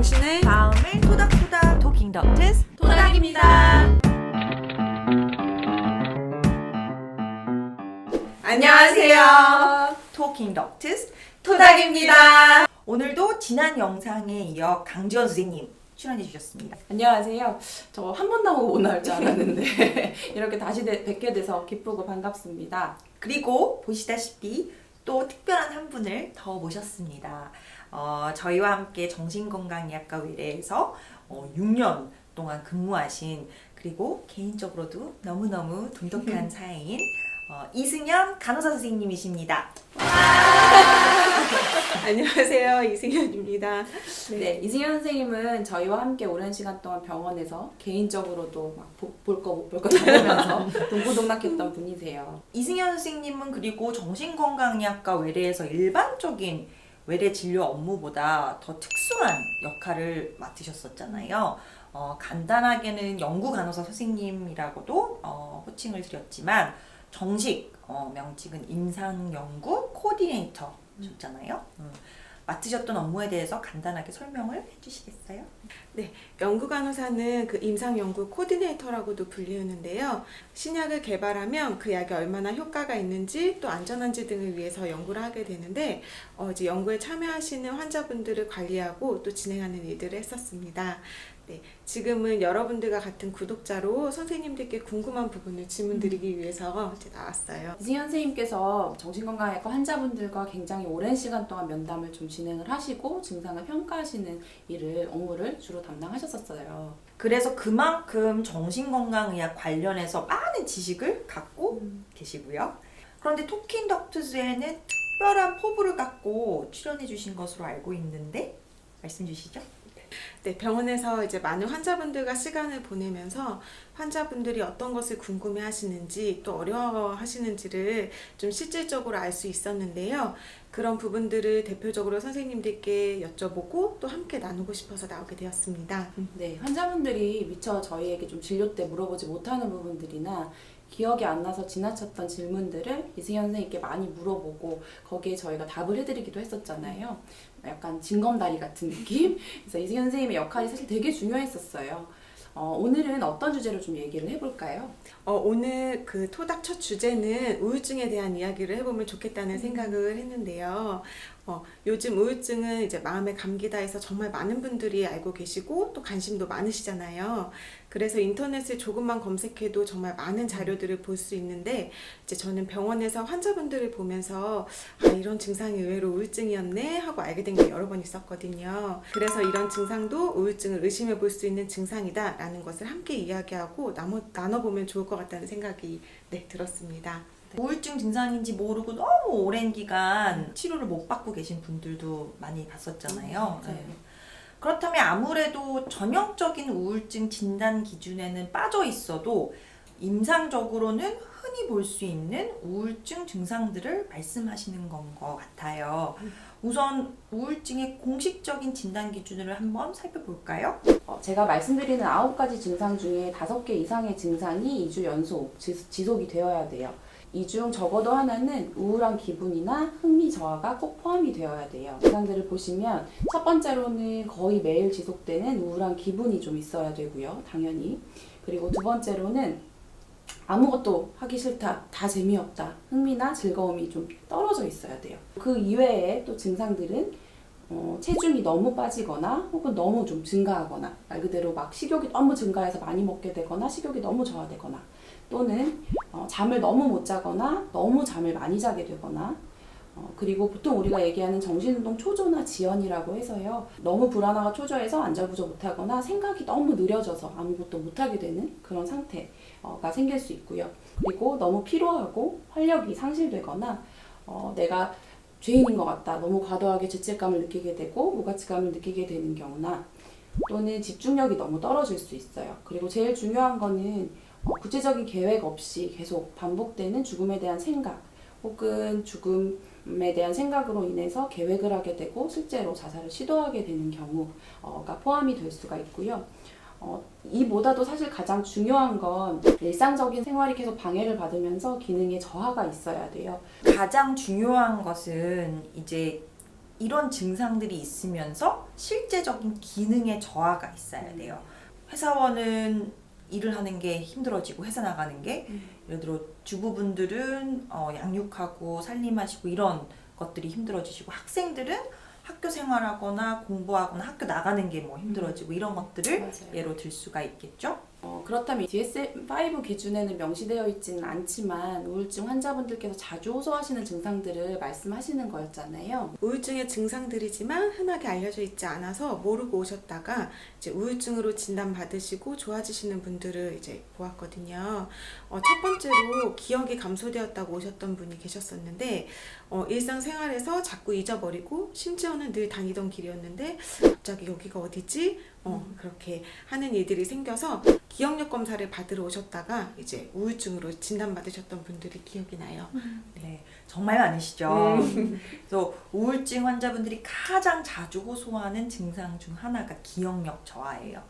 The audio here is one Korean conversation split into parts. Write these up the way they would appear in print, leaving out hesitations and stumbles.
당신의 마음을 토닥토닥 토킹 덕트스 토닥입니다. 안녕하세요. 토킹 덕트스 토닥입니다. 오늘도 지난 영상에 이어 강지원 선생님 출연해 주셨습니다. 안녕하세요. 저 한 번 나오고 못 나올 줄 알았는데 이렇게 다시 뵙게 돼서 기쁘고 반갑습니다. 그리고 보시다시피 또 특별한 한 분을 더 모셨습니다. 저희와 함께 정신건강의학과 외래에서 6년 동안 근무하신, 그리고 개인적으로도 너무너무 돈독한 사이인 이승현 간호사 선생님이십니다. 안녕하세요, 이승현입니다. 네, 이승현 선생님은 저희와 함께 오랜 시간 동안 병원에서 개인적으로도 막 볼 거 못 볼 거 다 보면서 동고동락했던 분이세요. 이승현 선생님은 그리고 정신건강의학과 외래에서 일반적인 외래 진료 업무보다 더 특수한 역할을 맡으셨었잖아요. 간단하게는 연구 간호사 선생님이라고도 호칭을 드렸지만 정식 명칭은 임상연구 코디네이터셨잖아요. 맡으셨던 업무에 대해서 간단하게 설명을 해주시겠어요? 네, 연구간호사는 그 임상연구 코디네이터라고도 불리우는데요. 신약을 개발하면 그 약이 얼마나 효과가 있는지 또 안전한지 등을 위해서 연구를 하게 되는데 이제 연구에 참여하시는 환자분들을 관리하고 또 진행하는 일들을 했었습니다. 네, 지금은 여러분들과 같은 구독자로 선생님들께 궁금한 부분을 질문드리기 위해서 이제 나왔어요. 이승현 선생님께서 정신건강의학과 환자분들과 굉장히 오랜 시간 동안 면담을 좀 진행을 하시고 증상을 평가하시는 업무를 주로 담당하셨었어요. 그래서 그만큼 정신건강의학 관련해서 많은 지식을 갖고 계시고요. 그런데 토킹 덕트스에는 특별한 포부를 갖고 출연해 주신 것으로 알고 있는데 말씀 주시죠. 네, 병원에서 이제 많은 환자분들과 시간을 보내면서 환자분들이 어떤 것을 궁금해 하시는지 또 어려워 하시는지를 좀 실질적으로 알 수 있었는데요. 그런 부분들을 대표적으로 선생님들께 여쭤보고 또 함께 나누고 싶어서 나오게 되었습니다. 네, 환자분들이 미처 저희에게 좀 진료 때 물어보지 못하는 부분들이나 기억이 안 나서 지나쳤던 질문들을 이승현 선생님께 많이 물어보고 거기에 저희가 답을 해드리기도 했었잖아요. 약간 징검다리 같은 느낌? 그래서 이승현 선생님의 역할이 사실 되게 중요했었어요. 오늘은 어떤 주제로 좀 얘기를 해볼까요? 오늘 그 토닥 첫 주제는 우울증에 대한 이야기를 해보면 좋겠다는 생각을 했는데요. 요즘 우울증은 이제 마음의 감기다 해서 정말 많은 분들이 알고 계시고 또 관심도 많으시잖아요. 그래서 인터넷을 조금만 검색해도 정말 많은 자료들을 볼 수 있는데 이제 저는 병원에서 환자분들을 보면서 이런 증상이 의외로 우울증이었네 하고 알게 된 게 여러 번 있었거든요. 그래서 이런 증상도 우울증을 의심해 볼 수 있는 증상이다 라는 것을 함께 이야기하고 나눠보면 좋을 것 같다는 생각이 들었습니다. 우울증 증상인지 모르고 너무 오랜 기간 치료를 못 받고 계신 분들도 많이 봤었잖아요. 네. 그렇다면 아무래도 전형적인 우울증 진단 기준에는 빠져 있어도 임상적으로는 흔히 볼 수 있는 우울증 증상들을 말씀하시는 건 것 같아요. 우선 우울증의 공식적인 진단 기준을 한번 살펴볼까요? 제가 말씀드리는 9가지 증상 중에 5개 이상의 증상이 2주 연속 지속이 되어야 돼요. 이 중 적어도 하나는 우울한 기분이나 흥미 저하가 꼭 포함이 되어야 돼요. 증상들을 보시면 첫 번째로는 거의 매일 지속되는 우울한 기분이 좀 있어야 되고요. 당연히. 그리고 두 번째로는 아무것도 하기 싫다, 다 재미없다, 흥미나 즐거움이 좀 떨어져 있어야 돼요. 그 이외에 또 증상들은 체중이 너무 빠지거나 혹은 너무 좀 증가하거나, 말 그대로 막 식욕이 너무 증가해서 많이 먹게 되거나 식욕이 너무 저하되거나, 또는 잠을 너무 못 자거나 너무 잠을 많이 자게 되거나, 그리고 보통 우리가 얘기하는 정신운동 초조나 지연이라고 해서요, 너무 불안하고 초조해서 안절부절 못하거나 생각이 너무 느려져서 아무것도 못하게 되는 그런 상태가 생길 수 있고요. 그리고 너무 피로하고 활력이 상실되거나 내가 죄인인 것 같다, 너무 과도하게 죄책감을 느끼게 되고 무가치감을 느끼게 되는 경우나, 또는 집중력이 너무 떨어질 수 있어요. 그리고 제일 중요한 거는 구체적인 계획 없이 계속 반복되는 죽음에 대한 생각, 혹은 죽음에 대한 생각으로 인해서 계획을 하게 되고 실제로 자살을 시도하게 되는 경우가 포함이 될 수가 있고요. 이보다도 사실 가장 중요한 건 일상적인 생활이 계속 방해를 받으면서 기능에 저하가 있어야 돼요. 가장 중요한 것은 이제 이런 증상들이 있으면서 실제적인 기능의 저하가 있어야 돼요. 회사원은 일을 하는 게 힘들어지고 회사 나가는 게 예를 들어 주부분들은 양육하고 살림하시고 이런 것들이 힘들어지시고 학생들은 학교 생활하거나 공부하거나 학교 나가는 게 뭐 힘들어지고 이런 것들을 맞아요. 예로 들 수가 있겠죠. 그렇다면 DSM-5 기준에는 명시되어 있지는 않지만 우울증 환자분들께서 자주 호소하시는 증상들을 말씀하시는 거였잖아요. 우울증의 증상들이지만 흔하게 알려져 있지 않아서 모르고 오셨다가 이제 우울증으로 진단받으시고 좋아지시는 분들을 이제 보았거든요. 첫 번째로 기억이 감소되었다고 오셨던 분이 계셨었는데 일상생활에서 자꾸 잊어버리고 심지어는 늘 다니던 길이었는데 갑자기 여기가 어디지? 그렇게 하는 일들이 생겨서 기억력 검사를 받으러 오셨다가 이제 우울증으로 진단받으셨던 분들이 기억이 나요. 네, 정말 많으시죠. 그래서 우울증 환자분들이 가장 자주 호소하는 증상 중 하나가 기억력 저하예요.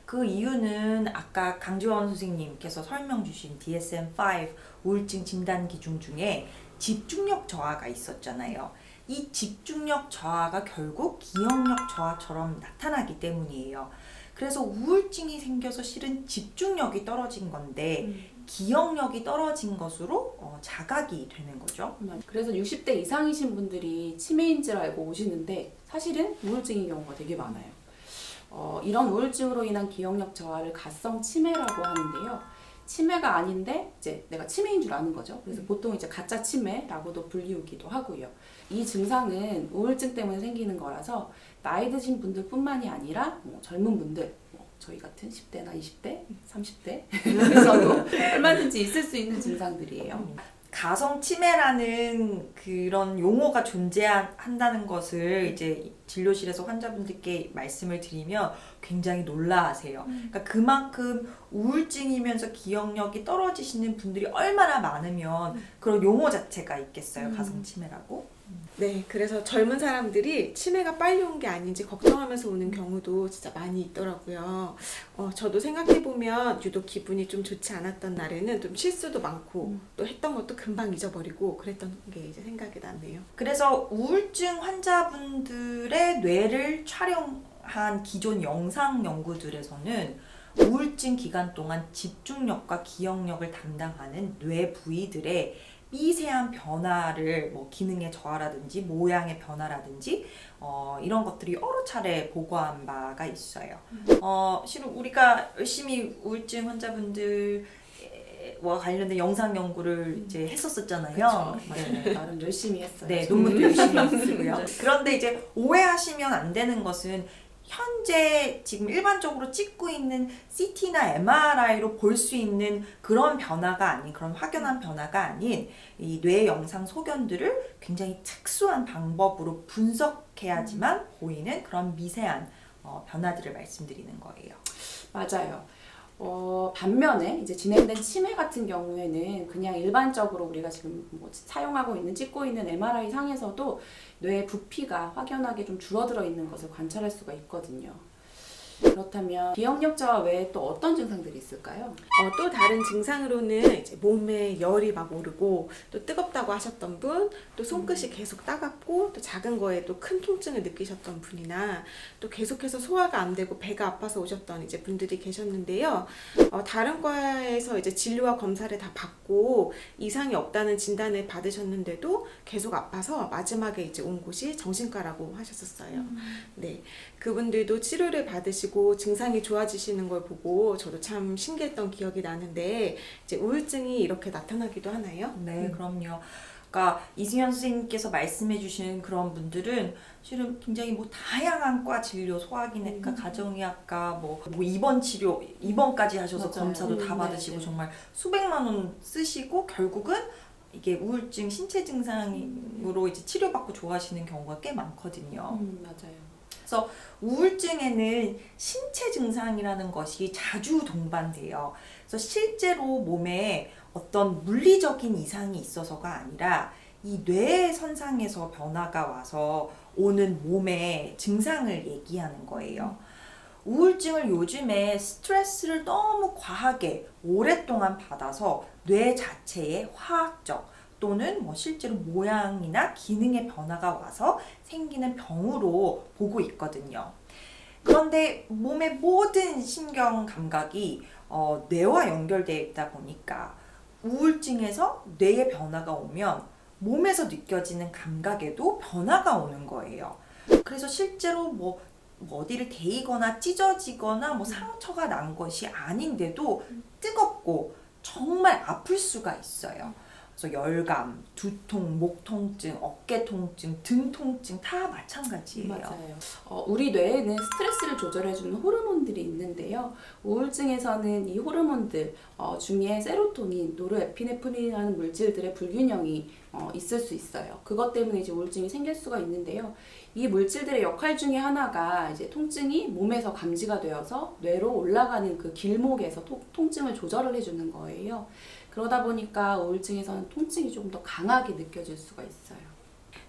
그 이유는 아까 강지원 선생님께서 설명 주신 DSM-5 우울증 진단 기준 중에 집중력 저하가 있었잖아요. 이 집중력 저하가 결국 기억력 저하처럼 나타나기 때문이에요. 그래서 우울증이 생겨서 실은 집중력이 떨어진 건데 기억력이 떨어진 것으로 자각이 되는 거죠. 그래서 60대 이상이신 분들이 치매인 줄 알고 오시는데 사실은 우울증인 경우가 되게 많아요. 이런 우울증으로 인한 기억력 저하를 가성 치매라고 하는데요. 치매가 아닌데 이제 내가 치매인 줄 아는 거죠. 그래서 보통 이제 가짜 치매라고도 불리우기도 하고요. 이 증상은 우울증 때문에 생기는 거라서 나이 드신 분들뿐만이 아니라 젊은 분들, 저희 같은 10대나 20대, 30대 에서도 얼마든지 있을 수 있는 증상들이에요. 가성 치매라는 그런 용어가 존재한다는 것을 이제 진료실에서 환자분들께 말씀을 드리면 굉장히 놀라하세요. 그러니까 그만큼 우울증이면서 기억력이 떨어지시는 분들이 얼마나 많으면 그런 용어 자체가 있겠어요. 가성 치매라고. 네, 그래서 젊은 사람들이 치매가 빨리 온 게 아닌지 걱정하면서 오는 경우도 진짜 많이 있더라고요. 저도 생각해보면 유독 기분이 좀 좋지 않았던 날에는 좀 실수도 많고 또 했던 것도 금방 잊어버리고 그랬던 게 이제 생각이 나네요. 그래서 우울증 환자분들의 뇌를 촬영한 기존 영상 연구들에서는 우울증 기간 동안 집중력과 기억력을 담당하는 뇌 부위들의 미세한 변화를 기능의 저하라든지 모양의 변화라든지 이런 것들이 여러 차례 보고한 바가 있어요. 실은 우리가 열심히 우울증 환자분들과 관련된 영상 연구를 이제 했었었잖아요. 네, 나름 열심히 했어요. 네, 논문도 열심히 쓰고요. 그런데 이제 오해하시면 안 되는 것은 현재 지금 일반적으로 찍고 있는 CT나 MRI로 볼 수 있는 그런 변화가 아닌, 그런 확연한 변화가 아닌 이 뇌 영상 소견들을 굉장히 특수한 방법으로 분석해야지만 보이는 그런 미세한 변화들을 말씀드리는 거예요. 맞아요. 반면에 이제 진행된 치매 같은 경우에는 그냥 일반적으로 우리가 지금 사용하고 있는 찍고 있는 MRI 상에서도 뇌의 부피가 확연하게 좀 줄어들어 있는 것을 관찰할 수가 있거든요. 그렇다면 기억력 저하 외에 또 어떤 증상들이 있을까요? 또 다른 증상으로는 이제 몸에 열이 막 오르고 또 뜨겁다고 하셨던 분, 또 손끝이 계속 따갑고 또 작은 거에 또 큰 통증을 느끼셨던 분이나 또 계속해서 소화가 안 되고 배가 아파서 오셨던 이제 분들이 계셨는데요. 다른 과에서 이제 진료와 검사를 다 받고 이상이 없다는 진단을 받으셨는데도 계속 아파서 마지막에 이제 온 곳이 정신과라고 하셨었어요. 네, 그분들도 치료를 받으시고 증상이 좋아지시는 걸 보고 저도 참 신기했던 기억이 나는데 이제 우울증이 이렇게 나타나기도 하나요? 네, 그럼요. 그러니까 이승현 선생님께서 말씀해 주신 그런 분들은 실은 굉장히 다양한 과 진료, 소화기내과, 가정의학과, 입원 치료, 입원까지 하셔서 맞아요. 검사도 다 받으시고 네. 정말 수백만 원 쓰시고 결국은 이게 우울증 신체 증상으로 이제 치료받고 좋아하시는 경우가 꽤 많거든요. 맞아요. 그래서 우울증에는 신체 증상이라는 것이 자주 동반돼요. 그래서 실제로 몸에 어떤 물리적인 이상이 있어서가 아니라 이 뇌 선상에서 변화가 와서 오는 몸의 증상을 얘기하는 거예요. 우울증을 요즘에 스트레스를 너무 과하게 오랫동안 받아서 뇌 자체의 화학적 또는 뭐 실제로 모양이나 기능의 변화가 와서 생기는 병으로 보고 있거든요. 그런데 몸의 모든 신경 감각이 뇌와 연결되어 있다 보니까 우울증에서 뇌의 변화가 오면 몸에서 느껴지는 감각에도 변화가 오는 거예요. 그래서 실제로 뭐 어디를 데이거나 찢어지거나 뭐 상처가 난 것이 아닌데도 뜨겁고 정말 아플 수가 있어요. 그래서 열감, 두통, 목 통증, 어깨 통증, 등 통증 다 마찬가지예요. 맞아요. 우리 뇌에는 스트레스를 조절해주는 호르몬들이 있는데요. 우울증에서는 이 호르몬들 중에 세로토닌, 노르에피네프린이라는 물질들의 불균형이 있을 수 있어요. 그것 때문에 이제 우울증이 생길 수가 있는데요. 이 물질들의 역할 중에 하나가 이제 통증이 몸에서 감지가 되어서 뇌로 올라가는 그 길목에서 통증을 조절을 해주는 거예요. 그러다 보니까 우울증에서는 통증이 조금 더 강하게 느껴질 수가 있어요.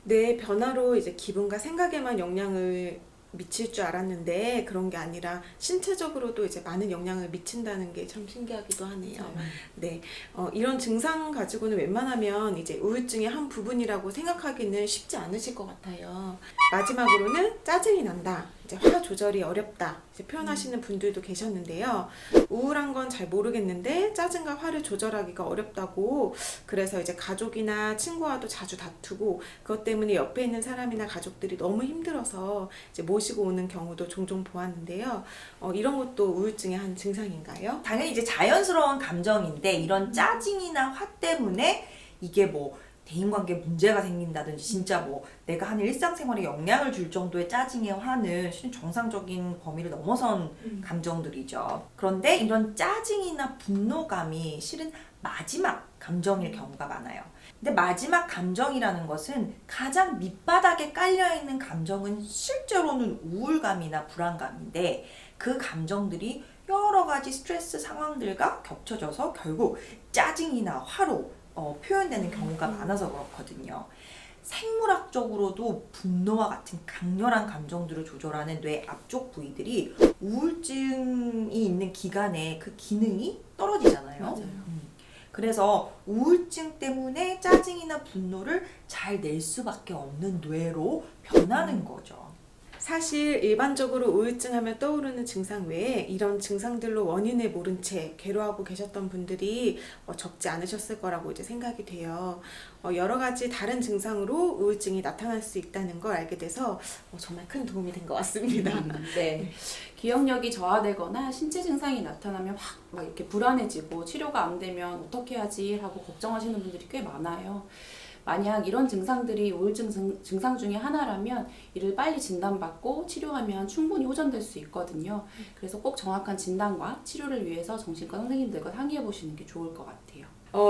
뇌의 변화로 이제 기분과 생각에만 영향을 미칠 줄 알았는데 그런 게 아니라 신체적으로도 이제 많은 영향을 미친다는 게 참 신기하기도 하네요. 네, 이런 증상 가지고는 웬만하면 이제 우울증의 한 부분이라고 생각하기는 쉽지 않으실 것 같아요. 마지막으로는 짜증이 난다, 이제 화 조절이 어렵다 이제 표현하시는 분들도 계셨는데요. 우울한 건 잘 모르겠는데 짜증과 화를 조절하기가 어렵다고, 그래서 이제 가족이나 친구와도 자주 다투고 그것 때문에 옆에 있는 사람이나 가족들이 너무 힘들어서 이제 모시고 오는 경우도 종종 보았는데요. 이런 것도 우울증의 한 증상인가요? 당연히 이제 자연스러운 감정인데 이런 짜증이나 화 때문에 이게 뭐 대인관계에 문제가 생긴다든지 진짜 뭐 내가 하는 일상생활에 영향을 줄 정도의 짜증의 화는 실은 정상적인 범위를 넘어선 감정들이죠. 그런데 이런 짜증이나 분노감이 실은 마지막 감정일 경우가 많아요. 근데 마지막 감정이라는 것은 가장 밑바닥에 깔려있는 감정은 실제로는 우울감이나 불안감인데 그 감정들이 여러 가지 스트레스 상황들과 겹쳐져서 결국 짜증이나 화로 표현되는 경우가 많아서 그렇거든요. 생물학적으로도 분노와 같은 강렬한 감정들을 조절하는 뇌 앞쪽 부위들이 우울증이 있는 기간에 그 기능이 떨어지잖아요. 맞아요. 그래서 우울증 때문에 짜증이나 분노를 잘 낼 수밖에 없는 뇌로 변하는 거죠. 사실 일반적으로 우울증 하면 떠오르는 증상 외에 이런 증상들로 원인을 모른 채 괴로워하고 계셨던 분들이 적지 않으셨을 거라고 이제 생각이 돼요. 여러 가지 다른 증상으로 우울증이 나타날 수 있다는 걸 알게 돼서 정말 큰 도움이 된 것 같습니다. 네. 기억력이 저하되거나 신체 증상이 나타나면 막 이렇게 불안해지고 치료가 안 되면 어떻게 하지 하고 걱정하시는 분들이 꽤 많아요. 만약 이런 증상들이 우울증 증상 중에 하나라면 이를 빨리 진단받고 치료하면 충분히 호전될 수 있거든요. 그래서 꼭 정확한 진단과 치료를 위해서 정신과 선생님들과 상의해 보시는 게 좋을 것 같아요.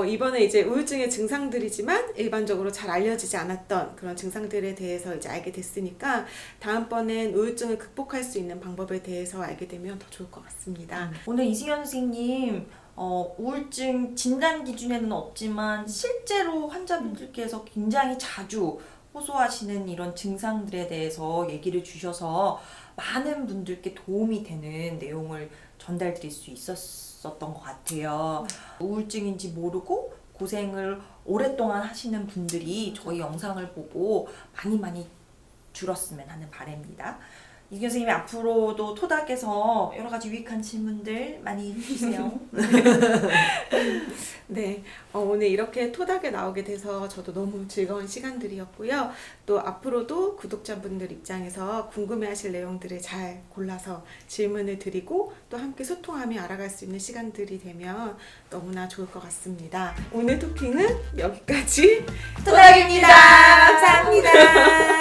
이번에 이제 우울증의 증상들이지만 일반적으로 잘 알려지지 않았던 그런 증상들에 대해서 이제 알게 됐으니까 다음번엔 우울증을 극복할 수 있는 방법에 대해서 알게 되면 더 좋을 것 같습니다. 오늘 이승현 선생님 우울증 진단 기준에는 없지만 실제로 환자분들께서 굉장히 자주 호소하시는 이런 증상들에 대해서 얘기를 주셔서 많은 분들께 도움이 되는 내용을 전달드릴 수 있었던 것 같아요. 우울증인지 모르고 고생을 오랫동안 하시는 분들이 저희 영상을 보고 많이 줄었으면 하는 바람입니다. 이승현 선생님이 앞으로도 토닥에서 여러 가지 유익한 질문들 많이 해주세요. 네, 오늘 이렇게 토닥에 나오게 돼서 저도 너무 즐거운 시간들이었고요. 또 앞으로도 구독자분들 입장에서 궁금해하실 내용들을 잘 골라서 질문을 드리고 또 함께 소통하며 알아갈 수 있는 시간들이 되면 너무나 좋을 것 같습니다. 오늘 토킹은 여기까지. 토닥입니다. 감사합니다.